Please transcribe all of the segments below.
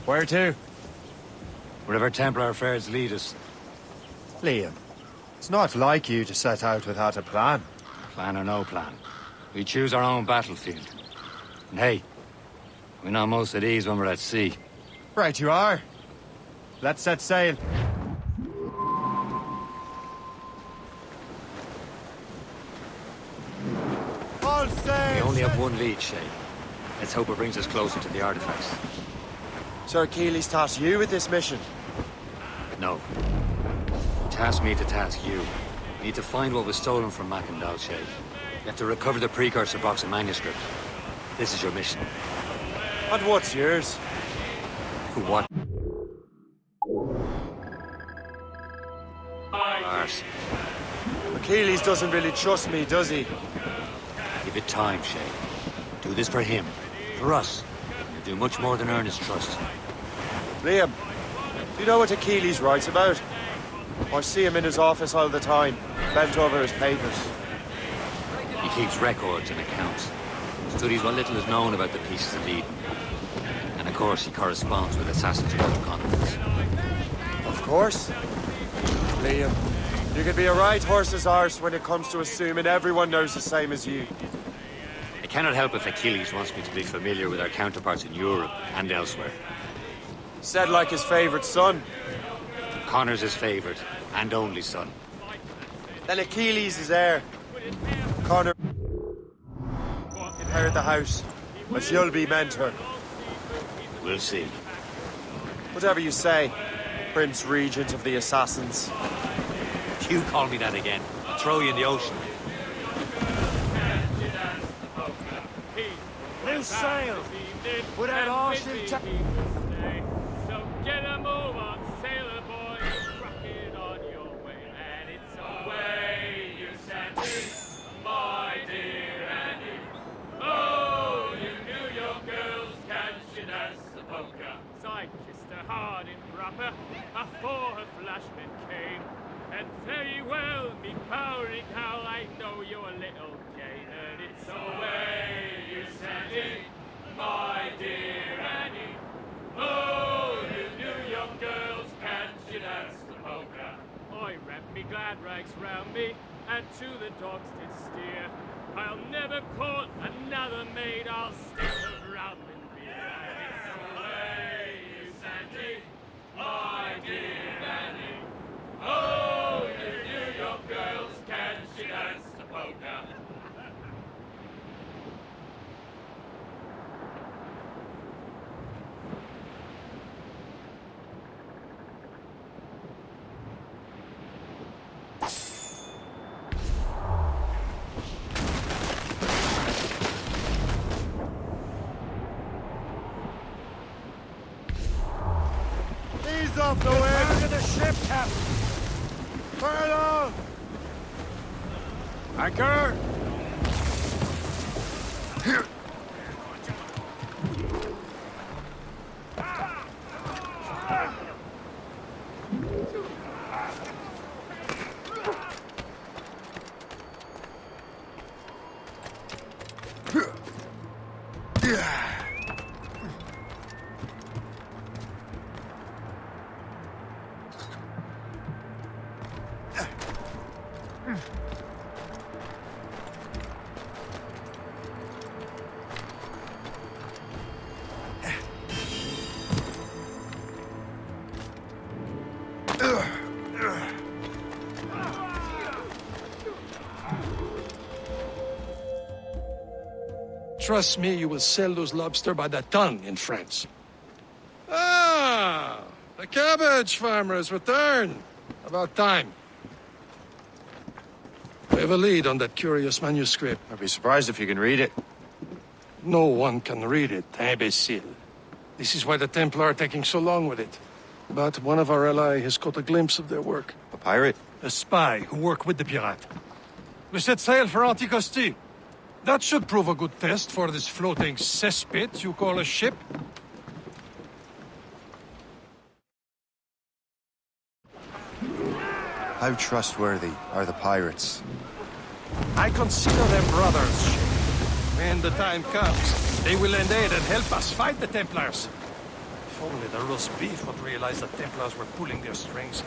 Where to? Wherever Templar affairs lead us. Liam, it's not like you to set out without a plan. Plan or no plan. We choose our own battlefield. And hey, we know most of these when we're at sea. Right you are. Let's set sail. All sail! We only have one lead, Shay. Let's hope it brings us closer to the artifacts. Sir Achilles tasked you with this mission. No. Task me to task you. We need to find what was stolen from Mackandal, Shay. You have to recover the Precursor box and Manuscript. This is your mission. And what's yours? What? Arse. Achilles doesn't really trust me, does he? Give it time, Shay. Do this for him. For us. You'll do much more than earn his trust. Liam, do you know what Achilles writes about? I see him in his office all the time, bent over his papers. He keeps records and accounts. Studies what little is known about the pieces of Eden. And of course, he corresponds with assassins of other continents. Of course. Liam, you can be a right horse's arse when it comes to assuming everyone knows the same as you. I cannot help if Achilles wants me to be familiar with our counterparts in Europe and elsewhere. Said like his favorite son. Connor's his favorite and only son. Then Achilles is heir. Connor inherit the house, but you'll be mentor. We'll see. Whatever you say, Prince Regent of the Assassins. You call me that again, I'll throw you in the ocean. New sail! Put that arse in So get a move on, sailor boy. Rocket on your way, and it's away you send me, my dear Annie. Oh, you New York girls, can she dance the polka? So I kissed her hard in proper, afore her flashman came. And very well, me powering how I know you're a little Jane, and it's away you send me, my dear Annie. Oh, you New York girls, can she dance the polka? I wrapped me glad rags round me, and to the dogs did steer. I'll never court another maid, I'll stick of rum and beer. And it's away you send me, my dear Annie. Oh, you New York girls, can she dance the polka? Ease off the way! Under the ship, Captain! Fire along! Anchor! Trust me, you will sell those lobster by the ton in France. Ah, the cabbage farmer has returned. About time. We have a lead on that curious manuscript. I'd be surprised if you can read it. No one can read it, imbecile. This is why the Templar are taking so long with it. But one of our allies has caught a glimpse of their work. A pirate? A spy who worked with the pirate. We set sail for Anticosti. That should prove a good test for this floating cesspit you call a ship. How trustworthy are the pirates? I consider them brothers. When the time comes, they will lend aid and help us fight the Templars. Only the roast beef would realize the Templars were pulling their strings.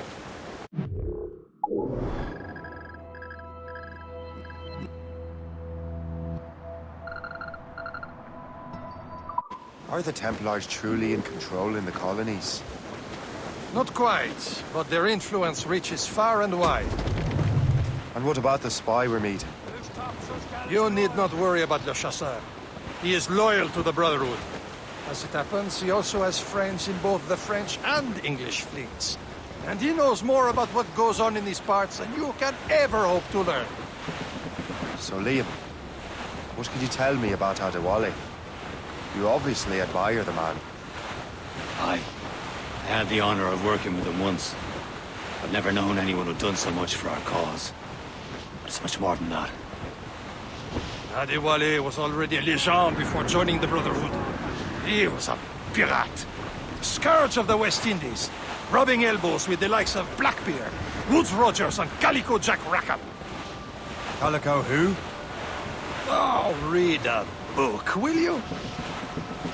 Are the Templars truly in control in the colonies? Not quite, but their influence reaches far and wide. And what about the spy we're meeting? You need not worry about Le Chasseur. He is loyal to the Brotherhood. As it happens, he also has friends in both the French and English fleets. And he knows more about what goes on in these parts than you can ever hope to learn. So Liam, what can you tell me about Adewale? You obviously admire the man. I had the honor of working with him once. I've never known anyone who'd done so much for our cause. But it's much more than that. Adewale was already a legend before joining the Brotherhood. He was a pirate. The scourge of the West Indies. Rubbing elbows with the likes of Blackbeard, Woodes Rogers, and Calico Jack Rackham. Calico who? Oh, read a book, will you?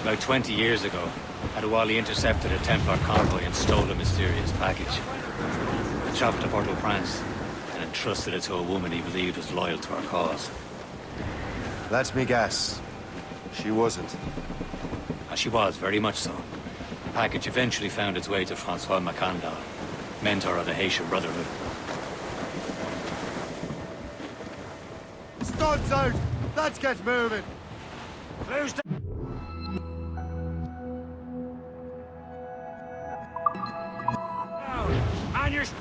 About 20 years ago, Adewale intercepted a Templar convoy and stole a mysterious package. He traveled to Port-au-Prince and entrusted it to a woman he believed was loyal to our cause. Let me guess. She wasn't. And she was, very much so. The package eventually found its way to Francois Macandal, mentor of the Haitian Brotherhood. Studs out! Let's get moving! Who's the... Manuscript!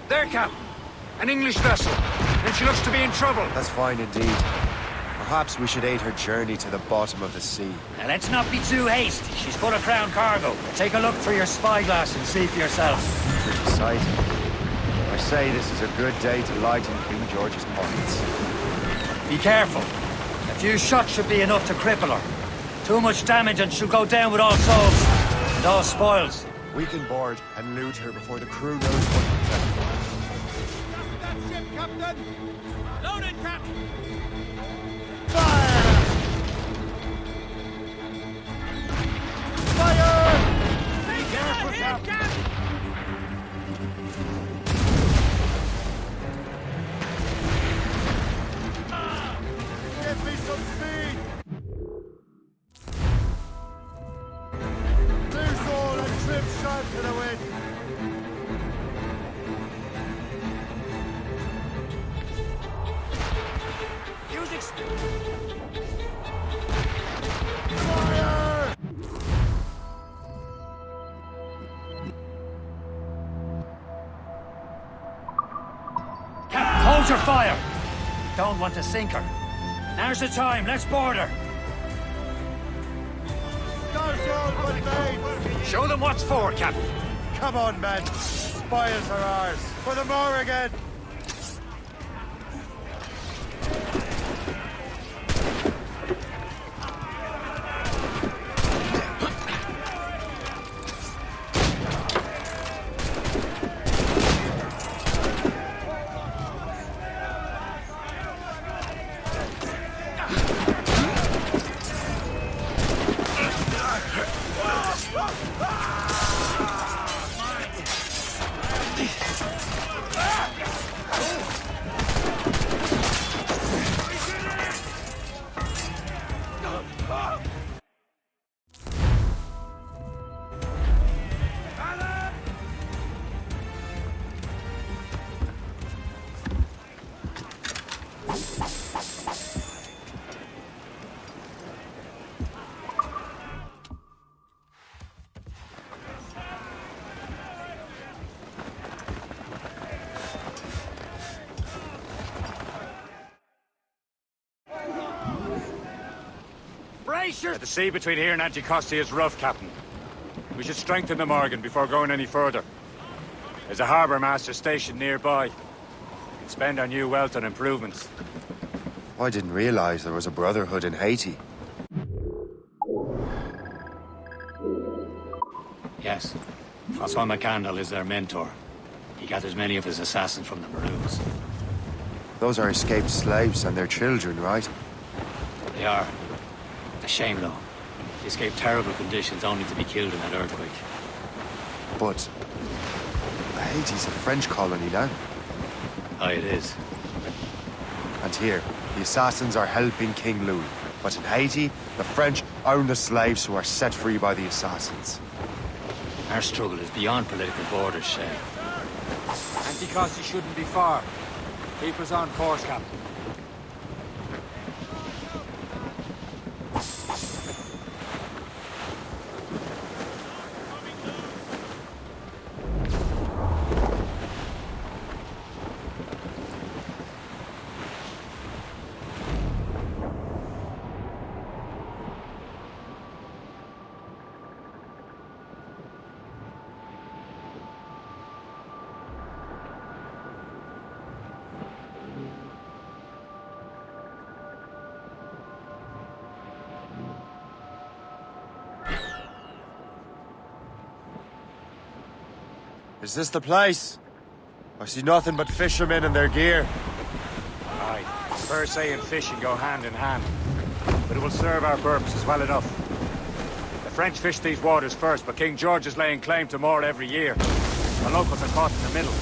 There, Cap. An English vessel. And she looks to be in trouble. That's fine indeed. Perhaps we should aid her journey to the bottom of the sea. Now let's not be too hasty. She's full of crown cargo. Take a look through your spyglass and see for yourself. Pretty sight. I say this is a good day to lighten King George's pockets. Be careful. A few shots should be enough to cripple her. Too much damage and she'll go down with all souls. And all spoils. We can board and loot her before the crew knows what to do. Loaded, Captain! Be careful, Captain! Give me some speed! Loose all and trim sharp to the wind! Fire! Captain, hold your fire! Don't want to sink her. Now's the time, let's board her. Stars all but made! Show them what's for, Captain. Come on, men! Spoils are ours! For the Morrigan! The sea between here and Anticosti is rough, Captain. We should strengthen the Morgan before going any further. There's a harbour master stationed nearby. We can spend our new wealth on improvements. I didn't realize there was a brotherhood in Haiti. Yes. Francois McCandle is their mentor. He gathers many of his assassins from the Maroons. Those are escaped slaves and their children, right? They are. A shame, though. They escaped terrible conditions only to be killed in that earthquake. But Haiti's a French colony now. Aye, it is. And here, the assassins are helping King Louis. But in Haiti, the French own the slaves who are set free by the assassins. Our struggle is beyond political borders, Shay. Anticosti shouldn't be far. Keep us on course, Captain. Is this the place? I see nothing but fishermen and their gear. Aye. First and fishing go hand in hand. But it will serve our purposes well enough. The French fish these waters first, but King George is laying claim to more every year. The locals are caught in the middle.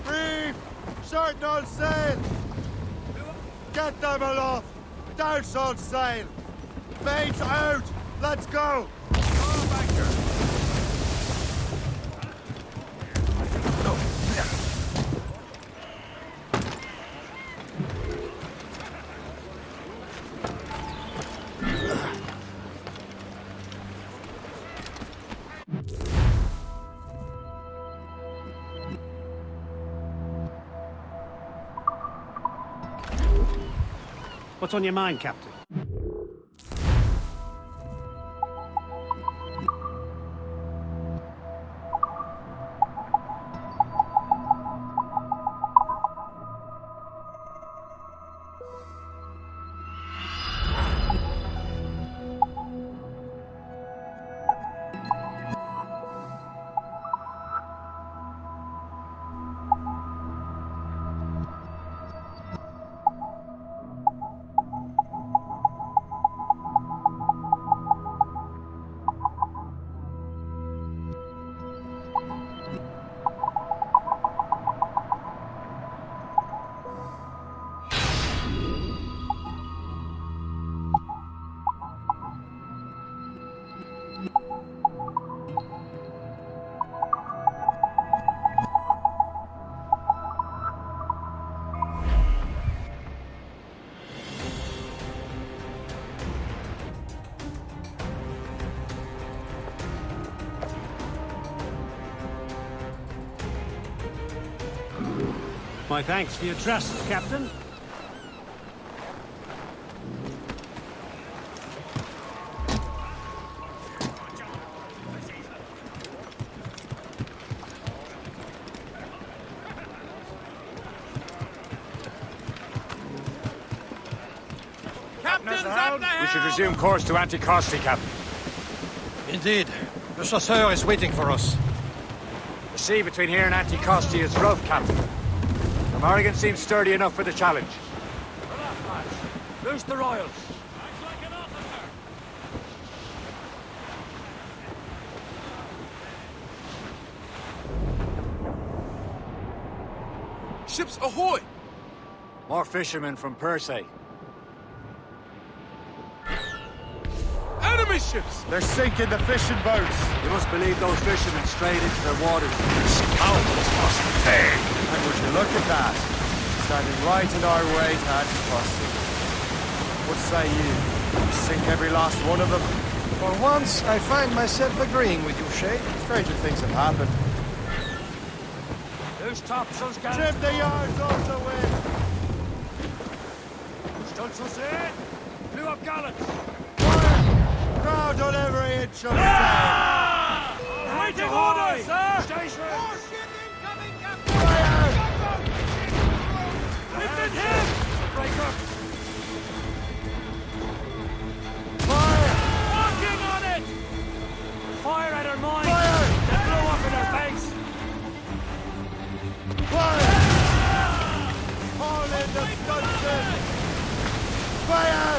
Reef! Short all sail! Get them aloft! Douse all sail! Mates out! Let's go! What's on your mind, Captain? My thanks for your trust, Captain. Captain's at the We should helm! resume course to Anticosti, Captain. Indeed. The chasseur is waiting for us. The sea between here and Anticosti is rough, Captain. The Morrigan seems sturdy enough for the challenge. Relax, lads. Loose the royals. Acts like an officer. Ships ahoy! More fishermen from Persay. Enemy ships! They're sinking the fishing boats! You must believe those fishermen strayed into their waters. And would you look at that? Standing right in our way to Anticosti. What say you? Sink every last one of them? For once, I find myself agreeing with you, Shay. Stranger things have happened. Loose topsails, Trim Captain. the yards off the wind! Stunsails in. Blew up gallants. Crowd on every inch of Ah! sail! Waiting orders, sir! Stations! Fire! Lift Working on it! Fire at her mine! Fire! They blow up in her face! Fire! All in the stunted! Fire!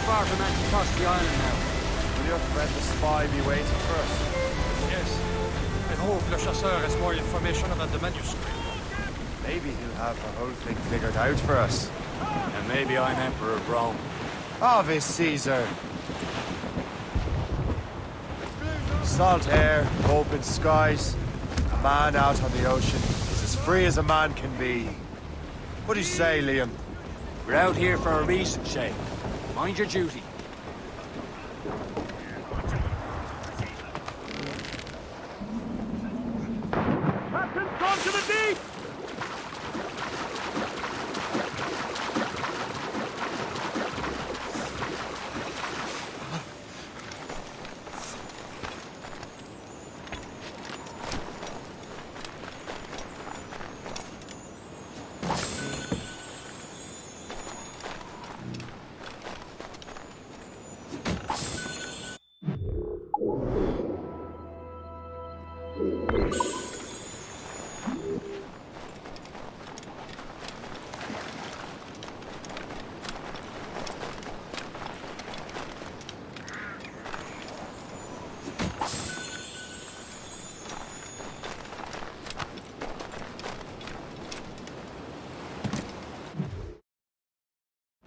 Far from across the island now. Will your friend the spy be waiting for us? Yes. I hope Le Chasseur has more information about the manuscript. Maybe he'll have the whole thing figured out for us. And maybe I'm Emperor of Rome. Ave Caesar! Salt air, open skies. A man out on the ocean is as free as a man can be. What do you say, Liam? We're out here for a reason, Shay. Mind your duty. Captain, come to the deep!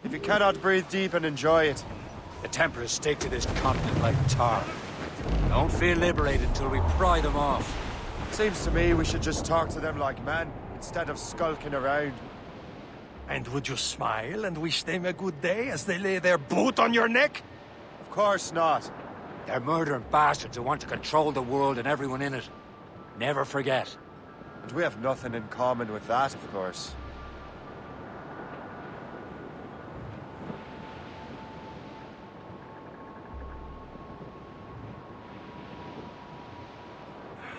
If you cannot breathe deep and enjoy it, The Templars stick to this continent like tar. Don't feel liberated until we pry them off. seems to me we should just talk to them like men, instead of skulking around. And would you smile and wish them a good day as they lay their boot on your neck? Of course not. They're murdering bastards who want to control the world and everyone in it. Never forget. And we have nothing in common with that, of course.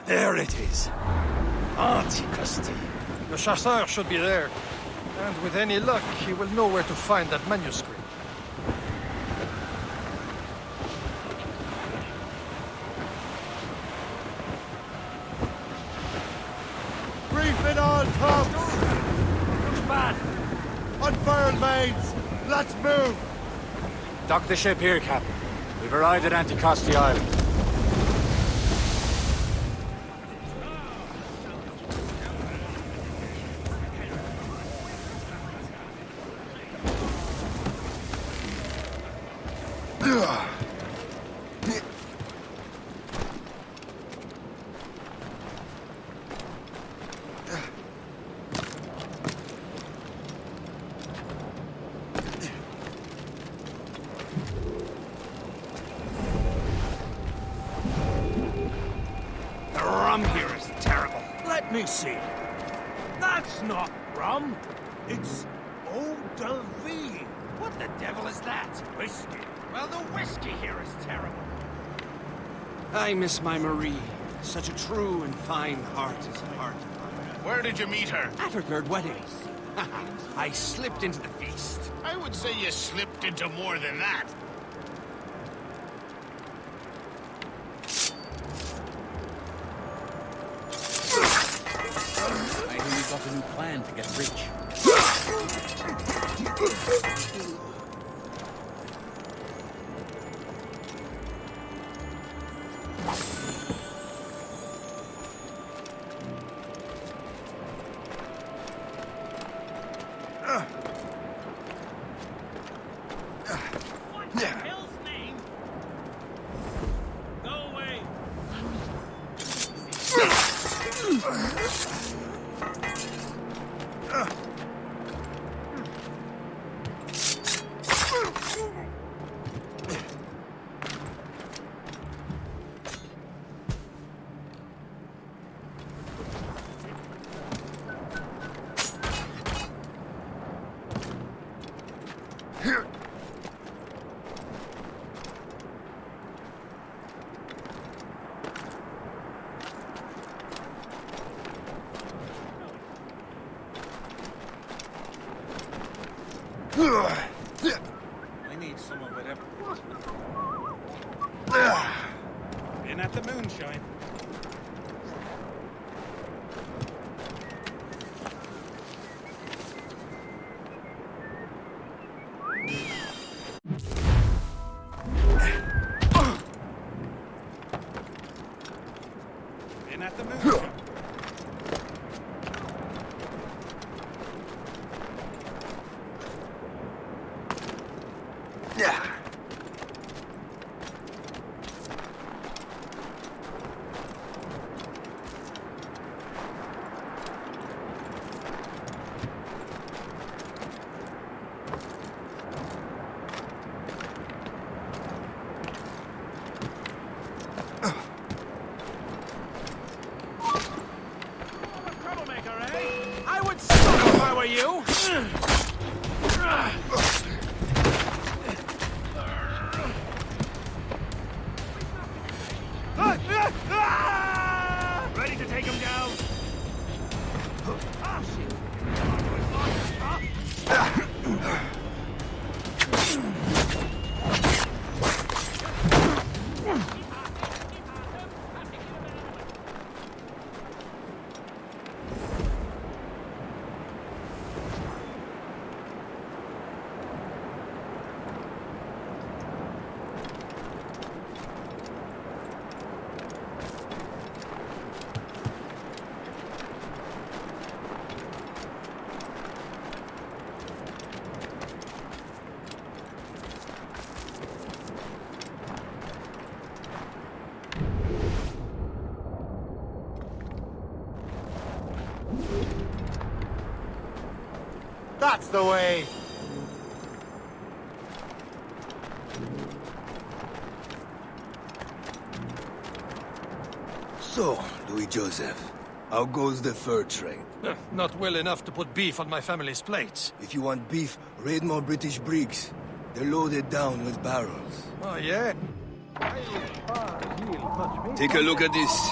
There it is. Antiquity. Le Chasseur should be there. And with any luck, he will know where to find that manuscript. Reef it on, tops! Looks bad. Unfurl mains! Let's move! Dock the ship here, Captain. We've arrived at Anticosti Island. The rum here is terrible. Let me see. That's not rum. It's eau de vie. What the devil is that? Whiskey. Well, the whiskey here is terrible. I miss my Marie. Such a true and fine heart is hard to find. Where did you meet her? At her third wedding. I slipped into the feast. I would say you slipped into more than that. I hear you got a new plan to get rich. What the hell's name? Go away. I need some of it. In at the moonshine. In at the moonshine. Troublemaker, eh? I would stop if I were you! Ready to take him down? Ah, shit. That's the way! So, Louis Joseph, how goes the fur trade? Not well enough to put beef on my family's plates. If you want beef, raid more British brigs. They're loaded down with barrels. Oh, yeah? Take a look at this.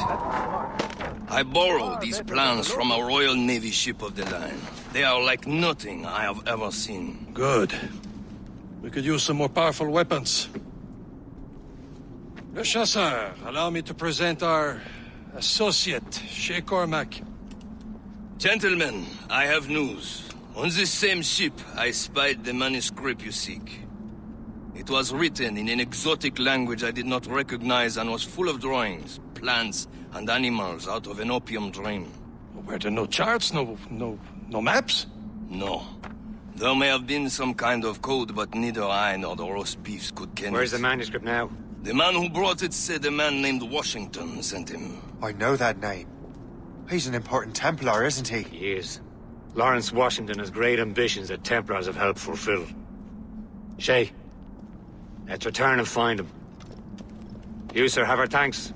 I borrowed these plans from a Royal Navy ship of the line. They are like nothing I have ever seen. Good. We could use some more powerful weapons. Le Chasseur, allow me to present our associate, Shay Cormac. Gentlemen, I have news. On this same ship, I spied the manuscript you seek. It was written in an exotic language I did not recognize and was full of drawings, plants, and animals out of an opium dream. Were there no charts, no maps? No. There may have been some kind of code, but neither I nor the roast beefs could ken Where's it. the manuscript now? The man who brought it said a man named Washington sent him. I know that name. He's an important Templar, isn't he? He is. Lawrence Washington has great ambitions that Templars have helped fulfill. Shay, let's return and find him. You, sir, have our thanks.